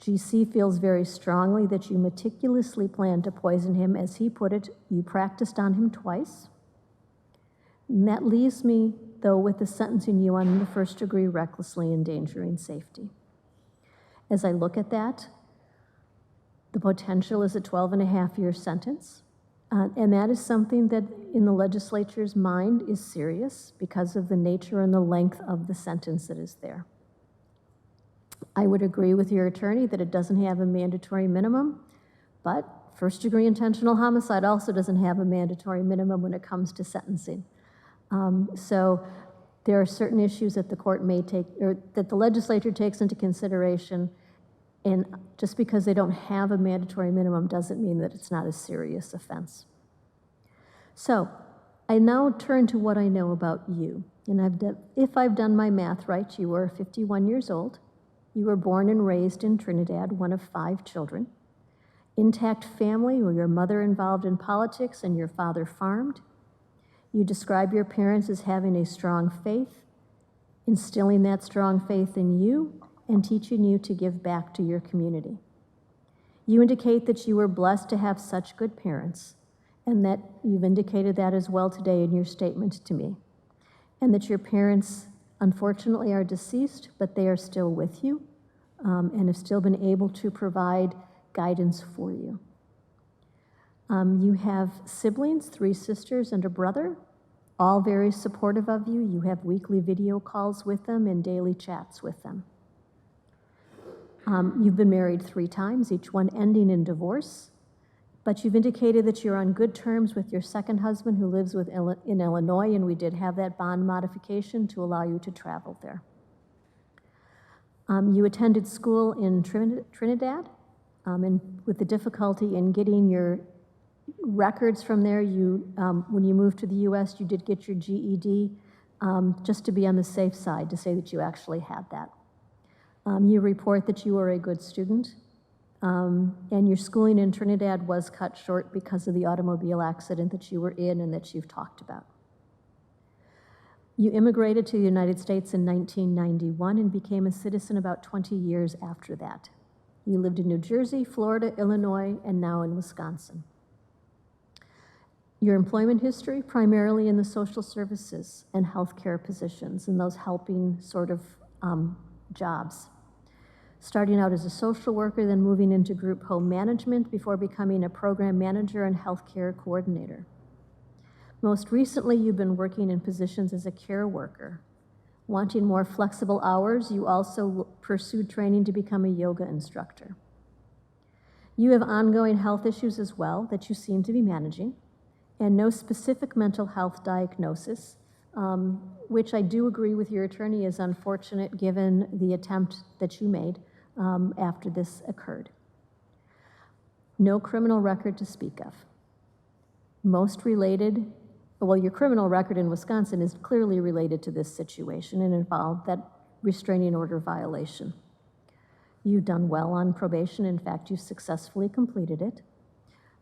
GC feels very strongly that you meticulously planned to poison him. As he put it, you practiced on him twice. And that leaves me, though, with the sentencing you on the first degree recklessly endangering safety. As I look at that, the potential is a 12.5-year sentence. And that is something that in the legislature's mind is serious because of the nature and the length of the sentence that is there. I would agree with your attorney that it doesn't have a mandatory minimum, but first-degree intentional homicide also doesn't have a mandatory minimum when it comes to sentencing. So there are certain issues that the court may take, or that the legislature takes into consideration, and just because they don't have a mandatory minimum doesn't mean that it's not a serious offense. So I now turn to what I know about you. And if I've done my math right, you are 51 years old. You were born and raised in Trinidad, one of 5 children. Intact family, where your mother involved in politics and your father farmed. You describe your parents as having a strong faith, instilling that strong faith in you, and teaching you to give back to your community. You indicate that you were blessed to have such good parents, and that you've indicated that as well today in your statement to me, and that your parents, unfortunately, are deceased, but they are still with you, and have still been able to provide guidance for you. You have siblings, 3 sisters and a brother, all very supportive of you. You have weekly video calls with them and daily chats with them. You've been married 3 times, each one ending in divorce, but you've indicated that you're on good terms with your second husband who lives in Illinois, and we did have that bond modification to allow you to travel there. You attended school in Trinidad, and with the difficulty in getting your records from there, when you moved to the U.S., you did get your GED just to be on the safe side, to say that you actually had that. You report that you were a good student, and your schooling in Trinidad was cut short because of the automobile accident that you were in and that you've talked about. You immigrated to the United States in 1991 and became a citizen about 20 years after that. You lived in New Jersey, Florida, Illinois, and now in Wisconsin. Your employment history, primarily in the social services and healthcare positions, in those helping sort of jobs. Starting out as a social worker, then moving into group home management before becoming a program manager and healthcare coordinator. Most recently, you've been working in positions as a care worker. Wanting more flexible hours, you also pursued training to become a yoga instructor. You have ongoing health issues as well that you seem to be managing, and no specific mental health diagnosis, which I do agree with your attorney is unfortunate given the attempt that you made after this occurred. No criminal record to speak of. Most related, well, your criminal record in Wisconsin is clearly related to this situation and involved that restraining order violation. You've done well on probation. In fact, you successfully completed it,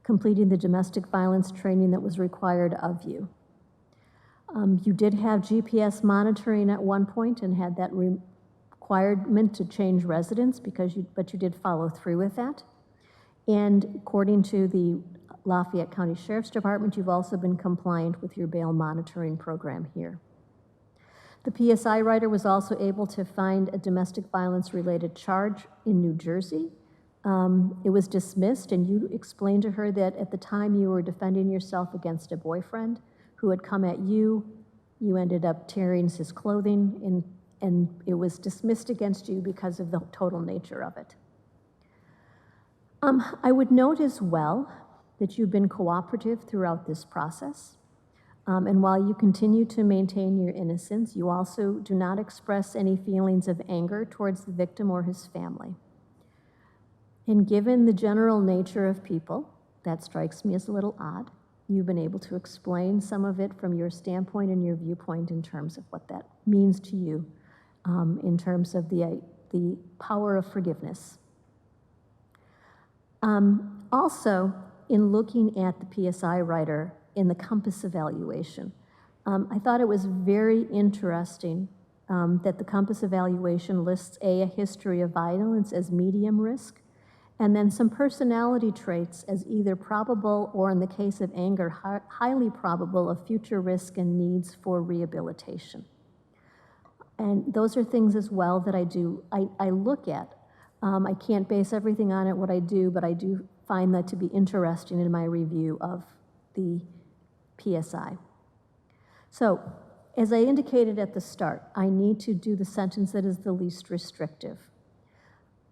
completing the domestic violence training that was required of you. You did have GPS monitoring at one point and had that requirement to change residence but you did follow through with that. And according to the Lafayette County Sheriff's Department, you've also been compliant with your bail monitoring program here. The PSI writer was also able to find a domestic violence related charge in New Jersey. It was dismissed, and you explained to her that at the time you were defending yourself against a boyfriend who had come at you. You ended up tearing his clothing, and it was dismissed against you because of the total nature of it. I would note as well that you've been cooperative throughout this process. And while you continue to maintain your innocence, you also do not express any feelings of anger towards the victim or his family. And given the general nature of people, that strikes me as a little odd. You've been able to explain some of it from your standpoint and your viewpoint in terms of what that means to you, in terms of the power of forgiveness. Also, in looking at the PSI writer in the COMPASS evaluation, I thought it was very interesting that the COMPASS evaluation lists a history of violence as medium risk, and then some personality traits as either probable or, in the case of anger, highly probable of future risk and needs for rehabilitation. And those are things as well that I look at. I can't base everything on it, what I do, but I do find that to be interesting in my review of the PSI. So, as I indicated at the start, I need to do the sentence that is the least restrictive.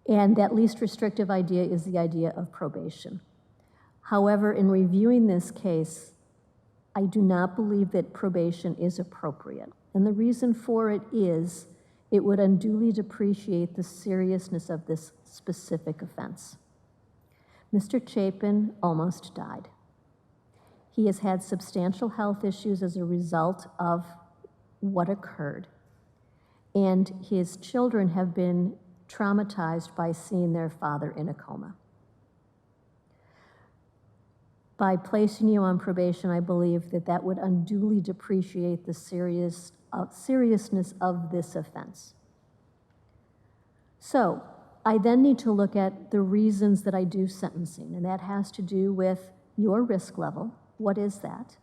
And that least restrictive idea is the idea of probation. However, in reviewing this case, I do not believe that probation is appropriate. And the reason for it is it would unduly depreciate the seriousness of this specific offense. Mr. Chapin almost died. He has had substantial health issues as a result of what occurred. And his children have been traumatized by seeing their father in a coma. By placing you on probation, I believe that that would unduly depreciate the seriousness of this offense. So, I then need to look at the reasons that I do sentencing, and that has to do with your risk level. What is that?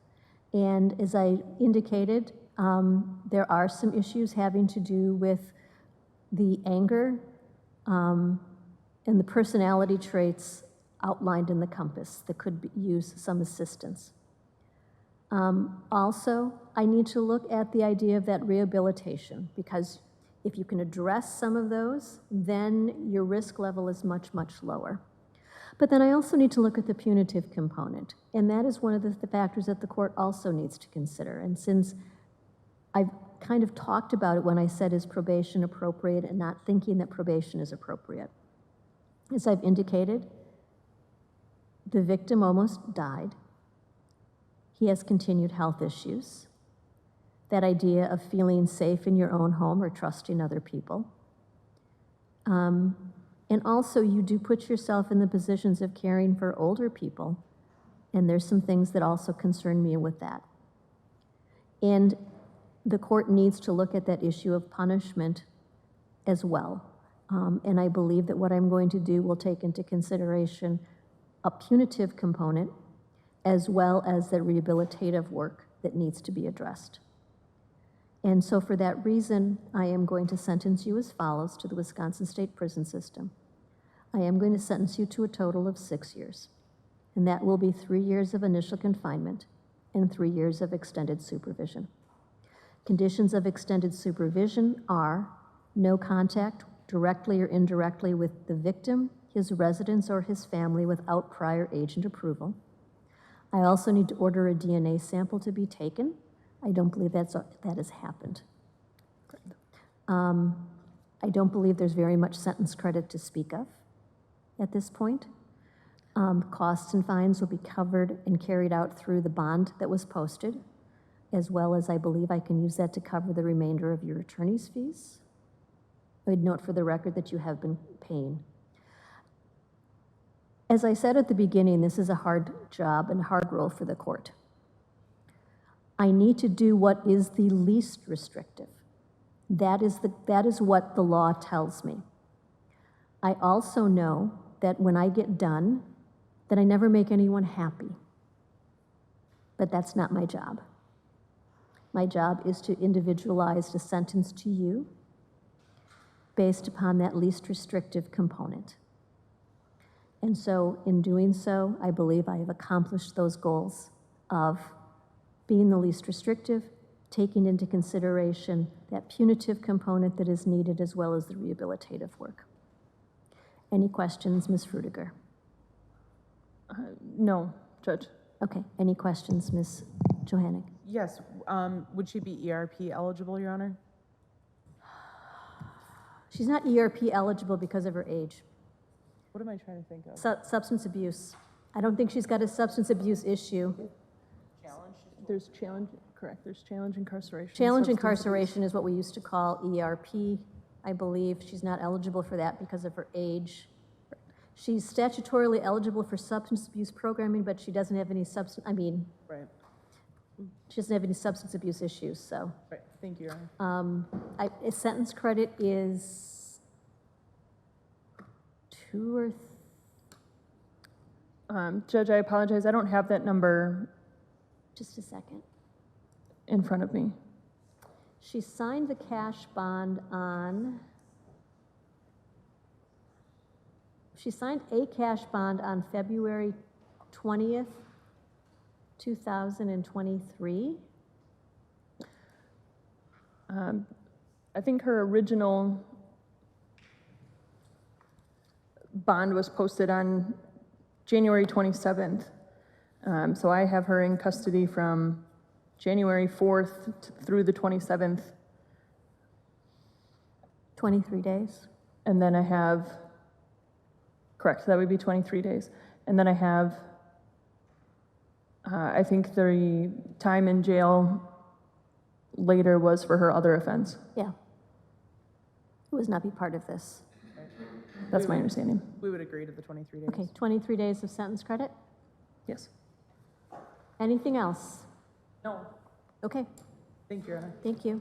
And as I indicated, there are some issues having to do with the anger and the personality traits outlined in the COMPASS that could use some assistance. Also, I need to look at the idea of that rehabilitation, because if you can address some of those, then your risk level is much, much lower. But then I also need to look at the punitive component, and that is one of the factors that the court also needs to consider. And since I've kind of talked about it when I said, is probation appropriate, and not thinking that probation is appropriate. As I've indicated, the victim almost died. He has continued health issues. that idea of feeling safe in your own home or trusting other people. And also, you do put yourself in the positions of caring for older people, and there's some things that also concern me with that. And the court needs to look at that issue of punishment as well. And I believe that what I'm going to do will take into consideration a punitive component as well as the rehabilitative work that needs to be addressed. And so for that reason, I am going to sentence you as follows to the Wisconsin State Prison System. I am going to sentence you to a total of 6 years, and that will be 3 years of initial confinement and 3 years of extended supervision. Conditions of extended supervision are no contact directly or indirectly with the victim, his residents, or his family without prior agent approval. I also need to order a DNA sample to be taken. I don't believe that has happened. I don't believe there's very much sentence credit to speak of at this point. Costs and fines will be covered and carried out through the bond that was posted, as well as I believe I can use that to cover the remainder of your attorney's fees. I'd note for the record that you have been paying. As I said at the beginning, this is a hard job and hard role for the court. I need to do what is the least restrictive. That is what the law tells me. I also know that when I get done, that I never make anyone happy. But that's not my job. My job is to individualize the sentence to you based upon that least restrictive component. And so in doing so, I believe I have accomplished those goals of being the least restrictive, taking into consideration that punitive component that is needed as well as the rehabilitative work. Any questions, Ms. Frudiger? No, Judge. Okay, any questions, Ms. Johannick? Yes, would she be ERP eligible, Your Honor? She's not ERP eligible because of her age. What am I trying to think of? Substance abuse. I don't think she's got a substance abuse issue. There's challenge, correct, there's challenge incarceration. Challenge substance incarceration is what we used to call ERP, I believe. She's not eligible for that because of her age. She's statutorily eligible for substance abuse programming, but she doesn't have any Right, she doesn't have any substance abuse issues, so. right, thank you, Your Honor. A sentence credit is 2 or Judge, I apologize, I don't have that number just a second. in front of me. She signed the cash bond on, she signed a cash bond on February 20th, 2023. I think her original bond was posted on January 27th. So I have her in custody from January 4th through the 27th. 23 days. And then I have, correct, that would be 23 days. And then I have, I think the time in jail later was for her other offense. Yeah. It was not be part of this. That's my understanding. We would agree to the 23 days. Okay, 23 days of sentence credit. Yes. Anything else? No. Okay, Thank you, Your Honor. thank you.